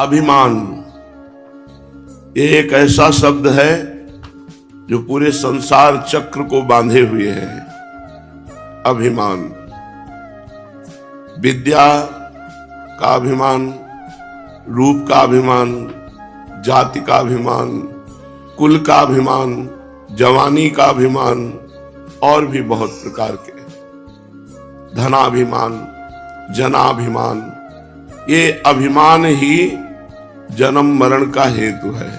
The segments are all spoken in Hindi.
अभिमान ये एक ऐसा शब्द है जो पूरे संसार चक्र को बांधे हुए है। अभिमान, विद्या का अभिमान, रूप का अभिमान, जाति का अभिमान, कुल का अभिमान, जवानी का अभिमान और भी बहुत प्रकार के, धनाभिमान, जनाभिमान, ये अभिमान ही जन्म मरण का हेतु है।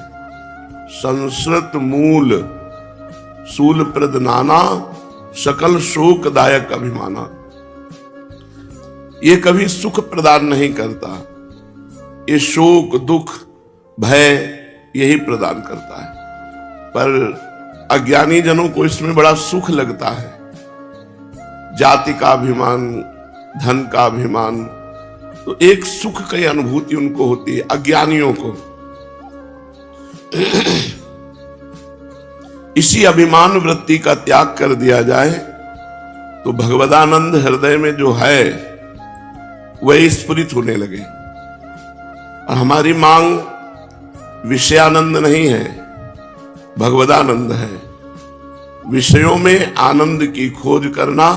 संस्कृत मूल सूल प्रद नाना सकल शोकदायक अभिमाना, ये कभी सुख प्रदान नहीं करता, ये शोक दुख भय यही प्रदान करता है। पर अज्ञानी जनों को इसमें बड़ा सुख लगता है। जाति का अभिमान, धन का अभिमान, तो एक सुख की अनुभूति उनको होती है अज्ञानियों को। इसी अभिमान वृत्ति का त्याग कर दिया जाए तो भगवदानंद हृदय में जो है वह स्फुरित होने लगे। और हमारी मांग विषयानंद नहीं है, भगवदानंद है। विषयों में आनंद की खोज करना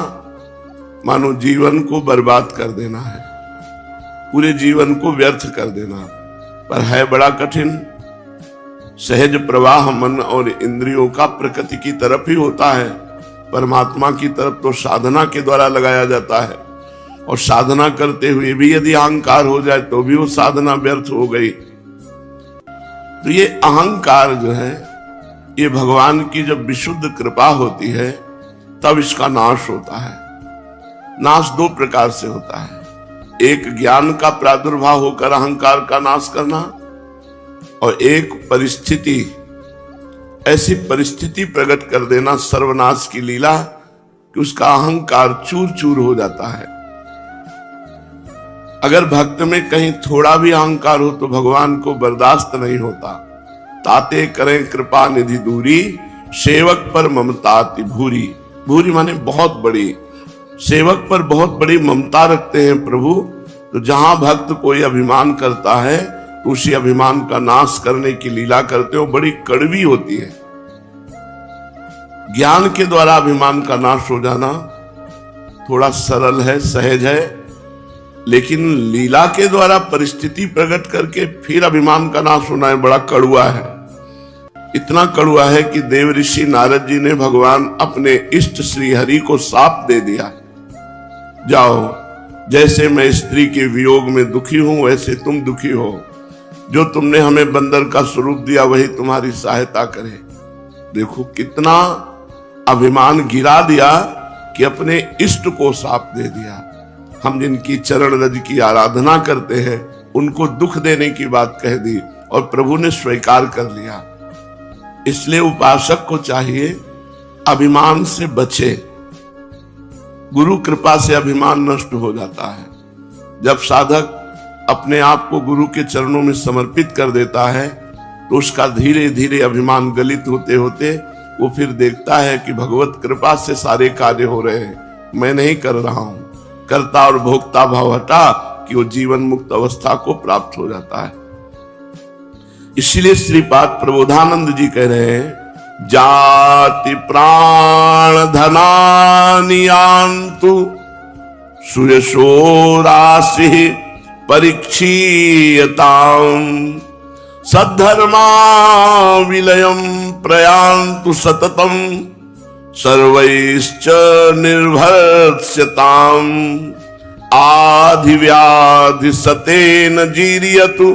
मानो जीवन को बर्बाद कर देना है, पूरे जीवन को व्यर्थ कर देना। पर है बड़ा कठिन। सहज प्रवाह मन और इंद्रियों का प्रकृति की तरफ ही होता है, परमात्मा की तरफ तो साधना के द्वारा लगाया जाता है। और साधना करते हुए भी यदि अहंकार हो जाए तो भी वो साधना व्यर्थ हो गई। तो ये अहंकार जो है, ये भगवान की जब विशुद्ध कृपा होती है तब इसका नाश होता है। नाश दो प्रकार से होता है, एक ज्ञान का प्रादुर्भाव होकर अहंकार का नाश करना, और एक परिस्थिति, ऐसी परिस्थिति प्रकट कर देना सर्वनाश की लीला कि उसका अहंकार चूर चूर हो जाता है। अगर भक्त में कहीं थोड़ा भी अहंकार हो तो भगवान को बर्दाश्त नहीं होता। ताते करें कृपा निधि दूरी, सेवक पर ममता अति भूरी। भूरी माने बहुत बड़ी, सेवक पर बहुत बड़ी ममता रखते हैं प्रभु। तो जहां भक्त कोई अभिमान करता है तो उसी अभिमान का नाश करने की लीला करते हो, बड़ी कड़वी होती है। ज्ञान के द्वारा अभिमान का नाश हो जाना थोड़ा सरल है, सहज है, लेकिन लीला के द्वारा परिस्थिति प्रकट करके फिर अभिमान का नाश होना है, बड़ा कड़वा है। इतना कड़वा है कि देव ऋषि नारद जी ने भगवान अपने इष्ट श्री हरि को शाप दे दिया, जाओ जैसे मैं स्त्री के वियोग में दुखी हूं वैसे तुम दुखी हो। जो तुमने हमें बंदर का स्वरूप दिया वही तुम्हारी सहायता करे। देखो कितना अभिमान गिरा दिया कि अपने इष्ट को शाप दे दिया। हम जिनकी चरण रज की आराधना करते हैं उनको दुख देने की बात कह दी और प्रभु ने स्वीकार कर लिया। इसलिए उपासक को चाहिए अभिमान से बचे। गुरु कृपा से अभिमान नष्ट हो जाता है। जब साधक अपने आप को गुरु के चरणों में समर्पित कर देता है तो उसका धीरे धीरे अभिमान गलित होते होते वो फिर देखता है कि भगवत कृपा से सारे कार्य हो रहे हैं, मैं नहीं कर रहा हूं। कर्ता और भोक्ता भाव हटा कि वो जीवन मुक्त अवस्था को प्राप्त हो जाता है। इसीलिए श्रीपाद प्रबोधानंद जी कह रहे हैं, जाति प्राण धनानियान्तु सुयशो राशि परीक्षीयताम् सद्धर्मा विलयम प्रयान्तु सततम सर्वैश्च निर्भर्स्यताम् आधिव्याधि सतेन जीर्यतु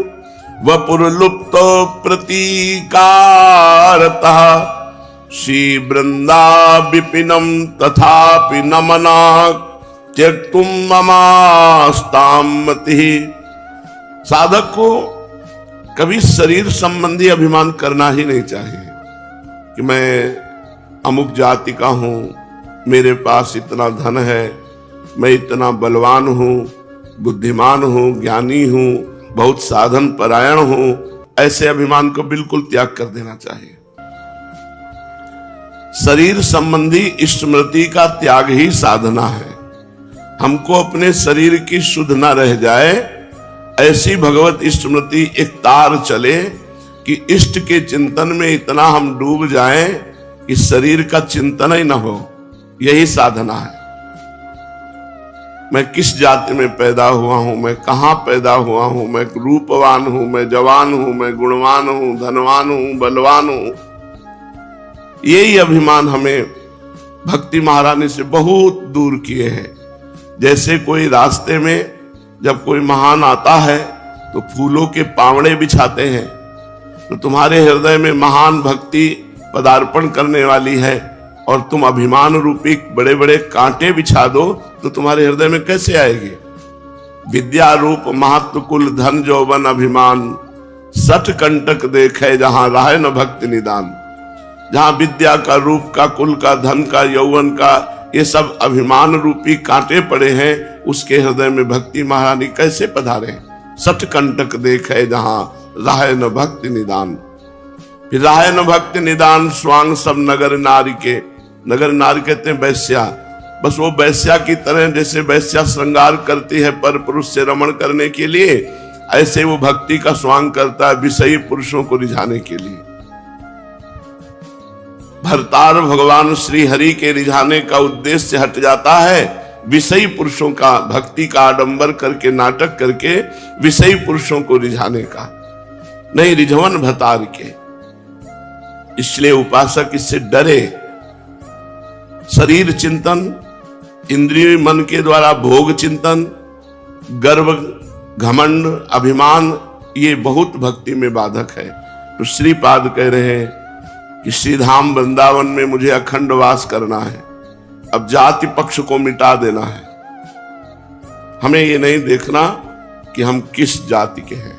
वपुर्लुप्तो प्रतीकारतः श्री वृंदा विपिनम तथापि न मना त्यक्तुम ममास्ताम मति। साधक को कभी शरीर संबंधी अभिमान करना ही नहीं चाहिए कि मैं अमुक जाति का हूं, मेरे पास इतना धन है, मैं इतना बलवान हूं, बुद्धिमान हूं, ज्ञानी हूं, बहुत साधन परायण हूं। ऐसे अभिमान को बिल्कुल त्याग कर देना चाहिए। शरीर संबंधी स्मृति का त्याग ही साधना है। हमको अपने शरीर की सुध न रह जाए, ऐसी भगवत स्मृति एक तार चले कि इष्ट के चिंतन में इतना हम डूब जाएं कि शरीर का चिंतन ही ना हो। यही साधना है। मैं किस जाति में पैदा हुआ हूं, मैं कहां पैदा हुआ हूं, मैं रूपवान हूं, मैं जवान हूं, मैं गुणवान हूं, धनवान हूं, बलवान हूं। यही अभिमान हमें भक्ति महारानी से बहुत दूर किए हैं। जैसे कोई रास्ते में जब कोई महान आता है तो फूलों के पावड़े बिछाते हैं, तो तुम्हारे हृदय में महान भक्ति पदार्पण करने वाली है और तुम अभिमान रूपी बड़े बड़े कांटे बिछा दो तो तुम्हारे हृदय में कैसे आएगी? विद्या रूप महत्व कुल धन जौवन अभिमान, सठ कंटक देखे जहां राहे न भक्ति निदान। जहां विद्या का, रूप का, कुल का, धन का, यौवन का, ये सब अभिमान रूपी कांटे पड़े हैं, उसके हृदय में भक्ति महारानी कैसे पधारे? सठ कंटक देखे जहां राहे न भक्ति निदान। फिर राहे न भक्ति निदान स्वांग सब नगर नारी के। नगर नारी कहते हैं वैश्या। बस वो वैश्या की तरह, जैसे वैश्या श्रृंगार करती है पर पुरुष से रमण करने के लिए, ऐसे वो भक्ति का स्वांग करता है विषयी पुरुषों को रिझाने के लिए। भरतार भगवान श्री हरि के रिझाने का उद्देश्य हट जाता है विषयी पुरुषों का, भक्ति का आडंबर करके, नाटक करके विषयी पुरुषों को रिझाने का, नहीं रिझवन भतार के। इसलिए उपासक इससे डरे। शरीर चिंतन, इंद्रिय मन के द्वारा भोग चिंतन, गर्व, घमंड, अभिमान, ये बहुत भक्ति में बाधक है। तो श्रीपाद कह रहे हैं कि श्रीधाम वृंदावन में मुझे अखंड वास करना है, अब जाति पक्ष को मिटा देना है। हमें ये नहीं देखना कि हम किस जाति के हैं।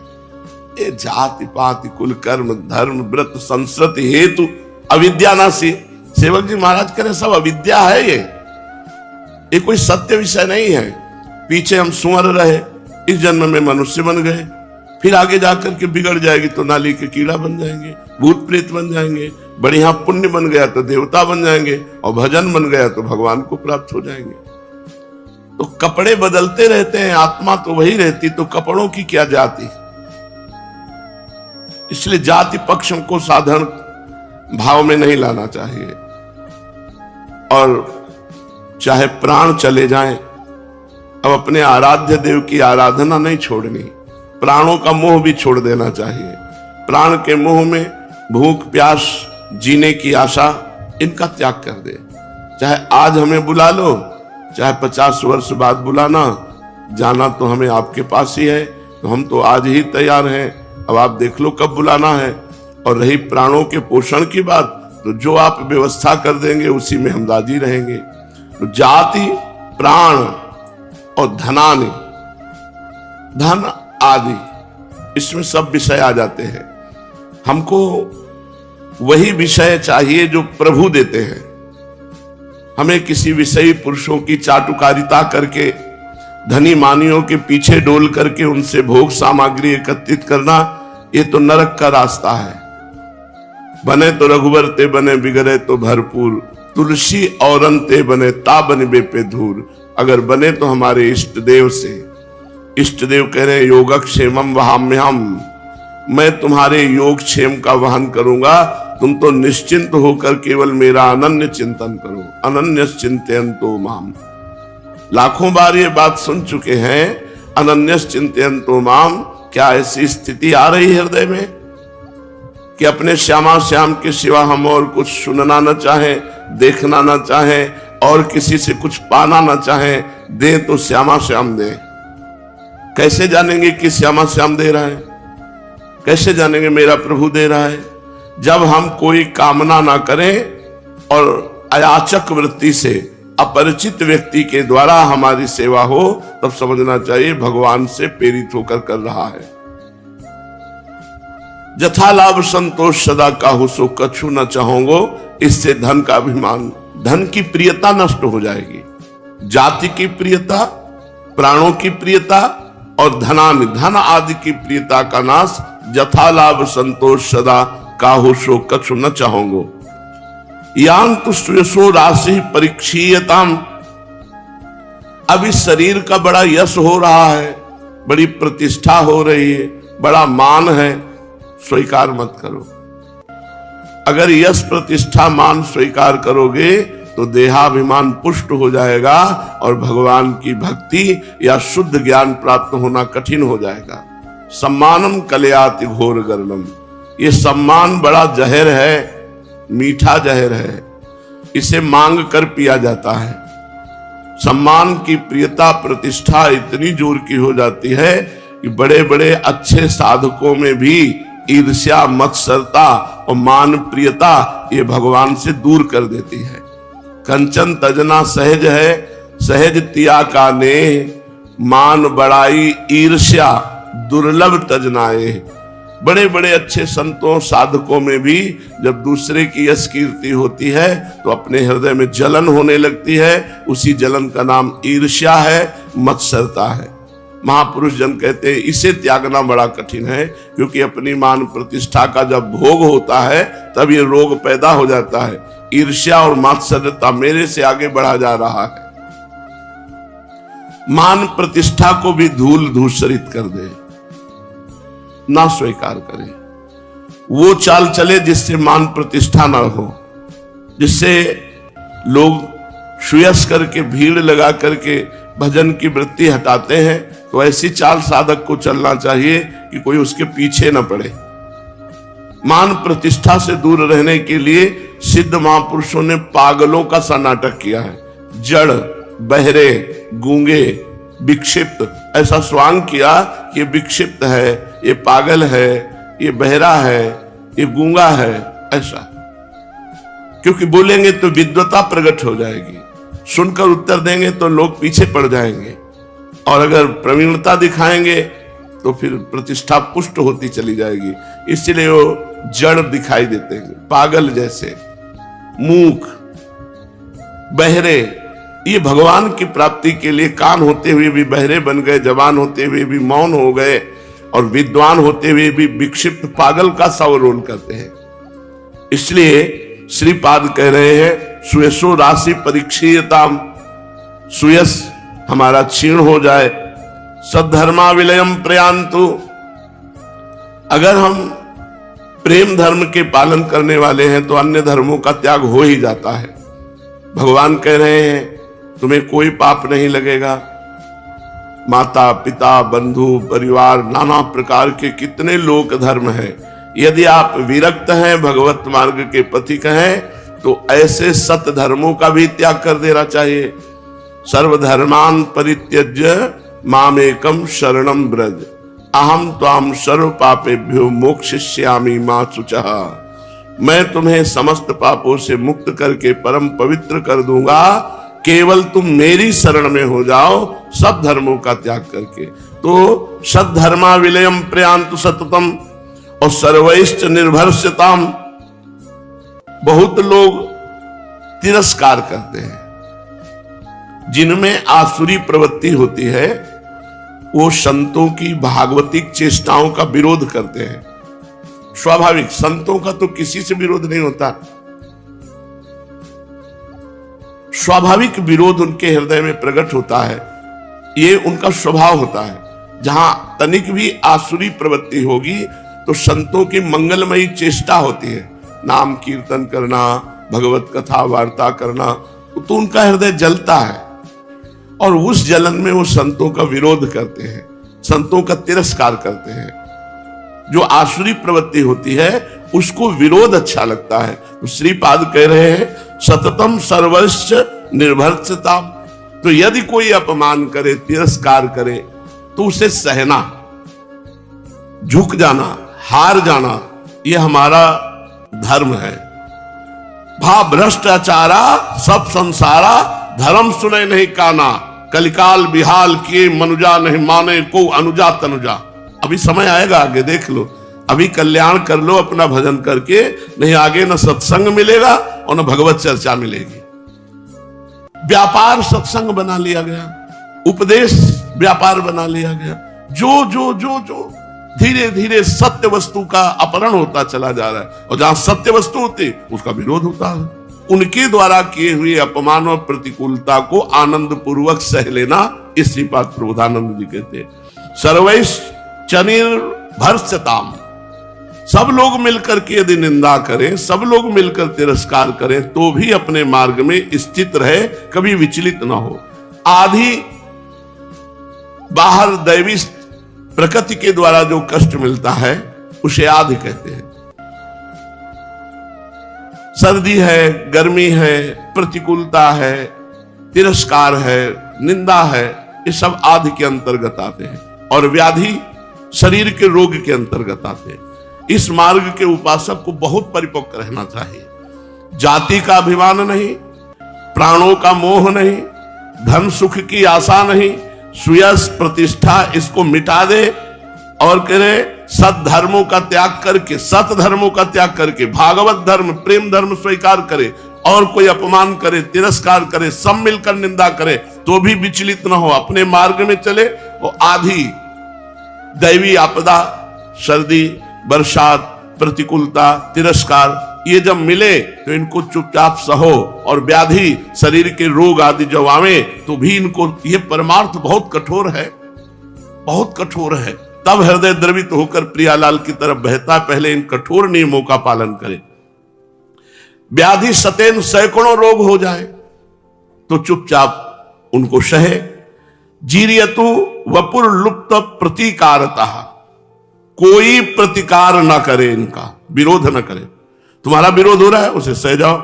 ये जाति पाति कुल कर्म धर्म व्रत संस्कृति हेतु अविद्या नासी। सेवक जी महाराज कह रहे सब अविद्या है। ये कोई सत्य विषय नहीं है। पीछे हम सुअर रहे, इस जन्म में मनुष्य बन गए, फिर आगे जाकर के बिगड़ जाएगी तो नाली के कीड़ा बन जाएंगे, भूत प्रेत बन जाएंगे, बढ़िया पुण्य बन गया तो देवता बन जाएंगे, और भजन बन गया तो भगवान को प्राप्त हो जाएंगे। तो कपड़े बदलते रहते हैं, आत्मा तो वही रहती, तो कपड़ों की क्या जाति। इसलिए जाति पक्ष को साधारण भाव में नहीं लाना चाहिए। और चाहे प्राण चले जाएं, अब अपने आराध्य देव की आराधना नहीं छोड़नी, प्राणों का मोह भी छोड़ देना चाहिए। प्राण के मोह में भूख प्यास, जीने की आशा, इनका त्याग कर दे। चाहे आज हमें बुला लो, चाहे 50 वर्ष बाद बुलाना, जाना तो हमें आपके पास ही है, तो हम तो आज ही तैयार हैं। अब आप देख लो कब बुलाना है। और रही प्राणों के पोषण की बात, तो जो आप व्यवस्था कर देंगे उसी में हम राजी रहेंगे। तो जाति, प्राण और धनानि, धन आदि, इसमें सब विषय आ जाते हैं। हमको वही विषय चाहिए जो प्रभु देते हैं। हमें किसी विषयी पुरुषों की चाटुकारिता करके, धनी मानियों के पीछे डोल करके उनसे भोग सामग्री एकत्रित करना, ये तो नरक का रास्ता है। बने तो रघुवर ते बने, बिगड़े तो भरपूर, तुलसी औरन ते बने, ता बने बेपे धूर। अगर बने तो हमारे इष्ट देव से। इष्ट देव कह रहे योगक्षेमम वहाम्यहम, मैं तुम्हारे योगक्षेम का वहन करूंगा, तुम तो निश्चिंत होकर केवल मेरा अनन्य चिंतन करो। अनन्य चिंतयन्तो माम, लाखों बार ये बात सुन चुके हैं, अनन्य चिंतयन्तो माम। क्या ऐसी स्थिति आ रही हृदय में कि अपने श्यामा श्याम के सिवा हम और कुछ सुनना न चाहे, देखना न चाहे, और किसी से कुछ पाना न चाहे? दे तो श्यामा श्याम दे। कैसे जानेंगे कि श्यामा श्याम दे रहा है? कैसे जानेंगे मेरा प्रभु दे रहा है? जब हम कोई कामना ना करें और अयाचक वृत्ति से अपरिचित व्यक्ति के द्वारा हमारी सेवा हो, तब समझना चाहिए भगवान से प्रेरित होकर कर रहा है। जथा लाभ संतोष सदा काहू सो कछु न चाहोगो, इससे धन का अभिमान, धन की प्रियता नष्ट हो जाएगी। जाति की प्रियता, प्राणों की प्रियता और धन आदि की प्रियता का नाश। जथा लाभ संतोष सदा काहू सो कछु न चाहोगो, यान तो सुयसो राशि परीक्षीयताम। अब इस शरीर का बड़ा यश हो रहा है, बड़ी प्रतिष्ठा हो रही है, बड़ा मान है, स्वीकार मत करो। अगर यश प्रतिष्ठा मान स्वीकार करोगे तो देहाभिमान पुष्ट हो जाएगा और भगवान की भक्ति या शुद्ध ज्ञान प्राप्त होना कठिन हो जाएगा। सम्मानम कलयाति घोर गर्णम, ये सम्मान बड़ा जहर है, मीठा जहर है, इसे मांग कर पिया जाता है। सम्मान की प्रियता प्रतिष्ठा इतनी जोर की हो जाती है कि बड़े बड़े अच्छे साधकों में भी ईर्ष्या, मत्सरता और मान प्रियता ये भगवान से दूर कर देती है। कंचन तजना सहज है, सहज तिया का ने, मान बड़ाई ईर्ष्या दुर्लभ तजनाए। बड़े बड़े अच्छे संतों साधकों में भी जब दूसरे की यश कीर्ति होती है तो अपने हृदय में जलन होने लगती है। उसी जलन का नाम ईर्ष्या है, मत्सरता है। महापुरुष जन कहते हैं इसे त्यागना बड़ा कठिन है, क्योंकि अपनी मान प्रतिष्ठा का जब भोग होता है तब ये रोग पैदा हो जाता है। ईर्ष्या और मात्सर्यता मेरे से आगे बढ़ा जा रहा है, मान प्रतिष्ठा को भी धूल धूसरित कर दे, ना स्वीकार करे। वो चाल चले जिससे मान प्रतिष्ठा ना हो, जिससे लोग सुयस करके भीड़ लगा करके भजन की वृत्ति हटाते हैं, तो ऐसी चाल साधक को चलना चाहिए कि कोई उसके पीछे न पड़े। मान प्रतिष्ठा से दूर रहने के लिए सिद्ध महापुरुषों ने पागलों का सा नाटक किया है। जड़, बहरे, गूंगे, विक्षिप्त, ऐसा स्वांग किया कि ये विक्षिप्त है, ये पागल है, ये बहरा है, ये गूंगा है, ऐसा। क्योंकि बोलेंगे तो विद्वता प्रकट हो जाएगी, सुनकर उत्तर देंगे तो लोग पीछे पड़ जाएंगे, और अगर प्रवीणता दिखाएंगे तो फिर प्रतिष्ठा पुष्ट होती चली जाएगी। इसलिए वो जड़ दिखाई देते हैं, पागल जैसे, मूक, बहरे। ये भगवान की प्राप्ति के लिए कान होते हुए भी बहरे बन गए, जवान होते हुए भी मौन हो गए, और विद्वान होते हुए भी विक्षिप्त पागल का सवरोल करते हैं। इसलिए श्रीपाद कह रहे हैं सुयसो राशि परीक्षीयताम, सुयस हमारा क्षीण हो जाए, सद्धर्मा विलयम प्रयांतु। अगर हम प्रेम धर्म के पालन करने वाले हैं तो अन्य धर्मों का त्याग हो ही जाता है। भगवान कह रहे हैं तुम्हें कोई पाप नहीं लगेगा। माता पिता बंधु परिवार नाना प्रकार के कितने लोक धर्म हैं, यदि आप विरक्त हैं, भगवत मार्ग के पथिक हैं, तो ऐसे सत धर्मों का भी त्याग कर देना चाहिए। सर्वधर्मान परित्यज्य मामेकम शरणम ब्रज, अहम त्वाम सर्व पापेभ्यो मोक्षयिष्यामि मा शुचः। मैं तुम्हें समस्त पापों से मुक्त करके परम पवित्र कर दूंगा, केवल तुम मेरी शरण में हो जाओ, सब धर्मों का त्याग करके। तो सद्धर्मा विलयम प्रयांतु सततम और सर्वैश्च निर्भरस्यताम। बहुत लोग तिरस्कार करते हैं, जिनमें आसुरी प्रवृत्ति होती है, वो संतों की भागवतिक चेष्टाओं का विरोध करते हैं। स्वाभाविक, संतों का तो किसी से विरोध नहीं होता, स्वाभाविक विरोध उनके हृदय में प्रकट होता है, ये उनका स्वभाव होता है। जहां तनिक भी आसुरी प्रवृत्ति होगी तो संतों की मंगलमयी चेष्टा होती है, नाम कीर्तन करना, भगवत कथा वार्ता करना, तो उनका हृदय जलता है और उस जलन में वो संतों का विरोध करते हैं, संतों का तिरस्कार करते हैं। जो आसुरी प्रवृत्ति होती है उसको विरोध अच्छा लगता है। तो श्रीपाद कह रहे हैं सततम सर्वश्च निर्भरस्यता। तो यदि कोई अपमान करे, तिरस्कार करे, तो उसे सहना, झुक जाना, हार जाना, यह हमारा धर्म है। भा भ्रष्टाचारा सब संसारा, धर्म सुने नहीं काना, कलिकाल बिहाल किए मनुजा नहीं माने को अनुजा तनुजा। अभी समय आएगा, आगे देख लो, अभी कल्याण कर लो अपना भजन करके, नहीं आगे न सत्संग मिलेगा और न भगवत चर्चा मिलेगी। व्यापार सत्संग बना लिया गया, उपदेश व्यापार बना लिया गया। जो जो जो जो धीरे धीरे सत्य वस्तु का अपहरण होता चला जा रहा है, और जहां सत्य वस्तु होती उसका विरोध होता है। उनके द्वारा किए हुए अपमान और प्रतिकूलता को आनंद पूर्वक सह लेना, इस श्रीपाद प्रबोधानंद जी कहते हैं। सर्वैश्चनिर्भर्त्सताम, सब लोग मिलकर के यदि निंदा करें, सब लोग मिलकर तिरस्कार करें, तो भी अपने मार्ग में स्थित रहे, कभी विचलित ना हो। आधी बाहर दैवी प्रकृति के द्वारा जो कष्ट मिलता है उसे आदि कहते हैं। सर्दी है, गर्मी है, प्रतिकूलता है, तिरस्कार है, निंदा है, ये सब आदि के अंतर्गत आते हैं। और व्याधि शरीर के रोग के अंतर्गत आते हैं। इस मार्ग के उपासक को बहुत परिपक्व रहना चाहिए। जाति का अभिमान नहीं, प्राणों का मोह नहीं, धन सुख की आशा नहीं, सुयश प्रतिष्ठा इसको मिटा दे और करे सत धर्मों का त्याग करके, सत धर्मों का त्याग करके भागवत धर्म, प्रेम धर्म स्वीकार करे, और कोई अपमान करे, तिरस्कार करे, सब मिलकर निंदा करे, तो भी विचलित न हो, अपने मार्ग में चले। और आधी दैवी आपदा, सर्दी, बरसात, प्रतिकूलता, तिरस्कार, ये जब मिले तो इनको चुपचाप सहो। और व्याधि शरीर के रोग आदि जब आवे तो भी इनको, ये परमार्थ बहुत कठोर है, बहुत कठोर है। तब हृदय द्रवित होकर प्रियालाल की तरफ बहता, पहले इन कठोर नियमों का पालन करे। व्याधि सतेन सैकड़ों रोग हो जाए तो चुपचाप उनको सहे। जीरियतु वपुर लुप्त प्रतिकारता, कोई प्रतिकार ना करे, इनका विरोध ना करे। तुम्हारा विरोध हो रहा है, उसे सह जाओ।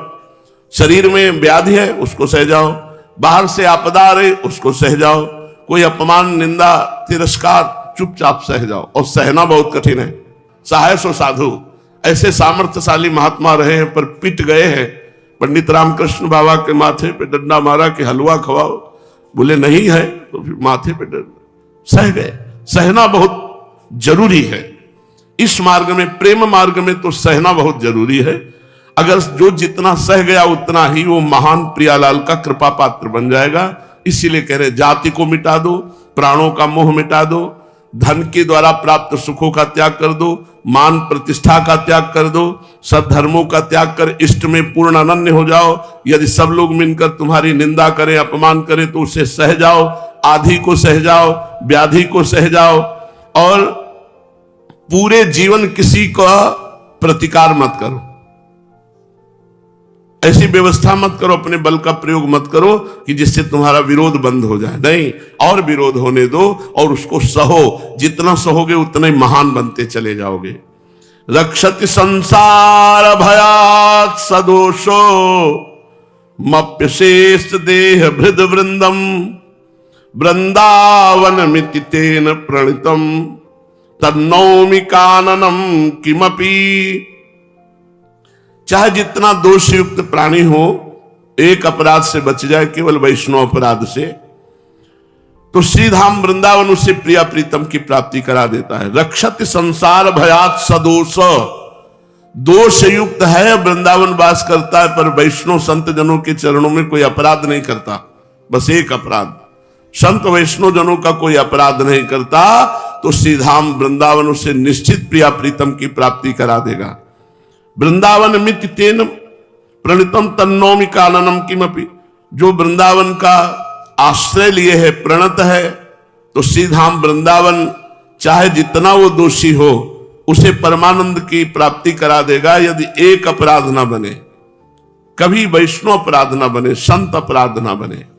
शरीर में व्याधि है, उसको सह जाओ। बाहर से आपदा आ रही, उसको सह जाओ। कोई अपमान, निंदा, तिरस्कार, चुपचाप सह जाओ। और सहना बहुत कठिन है। सहाय सो साधु, ऐसे सामर्थ्यशाली महात्मा रहे हैं पर पिट गए हैं। पंडित रामकृष्ण बाबा के माथे पे डंडा मारा कि हलवा खवाओ, बोले नहीं है, तो फिर माथे पे डंडा, सह गए। सहना बहुत जरूरी है। इस मार्ग में, प्रेम मार्ग में तो सहना बहुत जरूरी है। अगर जो जितना सह गया उतना ही वो महान प्रियालाल का कृपा पात्र बन जाएगा। इसीलिए कह रहे जाति को मिटा दो, प्राणों का मोह मिटा दो, धन के द्वारा प्राप्त सुखों का त्याग कर दो, मान प्रतिष्ठा का त्याग कर दो, सद्धर्मों का त्याग कर इष्ट में पूर्ण अनन्य हो जाओ। यदि सब लोग मिलकर तुम्हारी निंदा करें, अपमान करें, तो उसे सह जाओ। आधि को सह जाओ, व्याधि को सह जाओ, और पूरे जीवन किसी का प्रतिकार मत करो। ऐसी व्यवस्था मत करो, अपने बल का प्रयोग मत करो कि जिससे तुम्हारा विरोध बंद हो जाए। नहीं, और विरोध होने दो और उसको सहो। जितना सहोगे उतना ही महान बनते चले जाओगे। रक्षति संसार भयात् सदोषो मप्यशेष देह भृद वृंदम वृंदावन मिति तेन प्रणितम तन्नौमि काननम किमपि। चाहे जितना दोषयुक्त प्राणी हो, एक अपराध से बच जाए, केवल वैष्णव अपराध से, तो श्रीधाम वृंदावन उससे प्रिया प्रीतम की प्राप्ति करा देता है। रक्षति संसार भयात् सदोष, दोष युक्त है, वृंदावन वास करता है, पर वैष्णव संत जनों के चरणों में कोई अपराध नहीं करता। बस एक अपराध, संत वैष्णव जनों का कोई अपराध नहीं करता, तो श्रीधाम वृंदावन उसे निश्चित प्रिया प्रीतम की प्राप्ति करा देगा। वृंदावन मिति तेन प्रणितम तन्नौमि काननम किमपि। जो वृंदावन का आश्रय लिए है, प्रणत है, तो श्रीधाम वृंदावन चाहे जितना वो दोषी हो उसे परमानंद की प्राप्ति करा देगा, यदि एक अपराध ना बने, कभी वैष्णव अपराध ना बने, संत अपराध ना बने।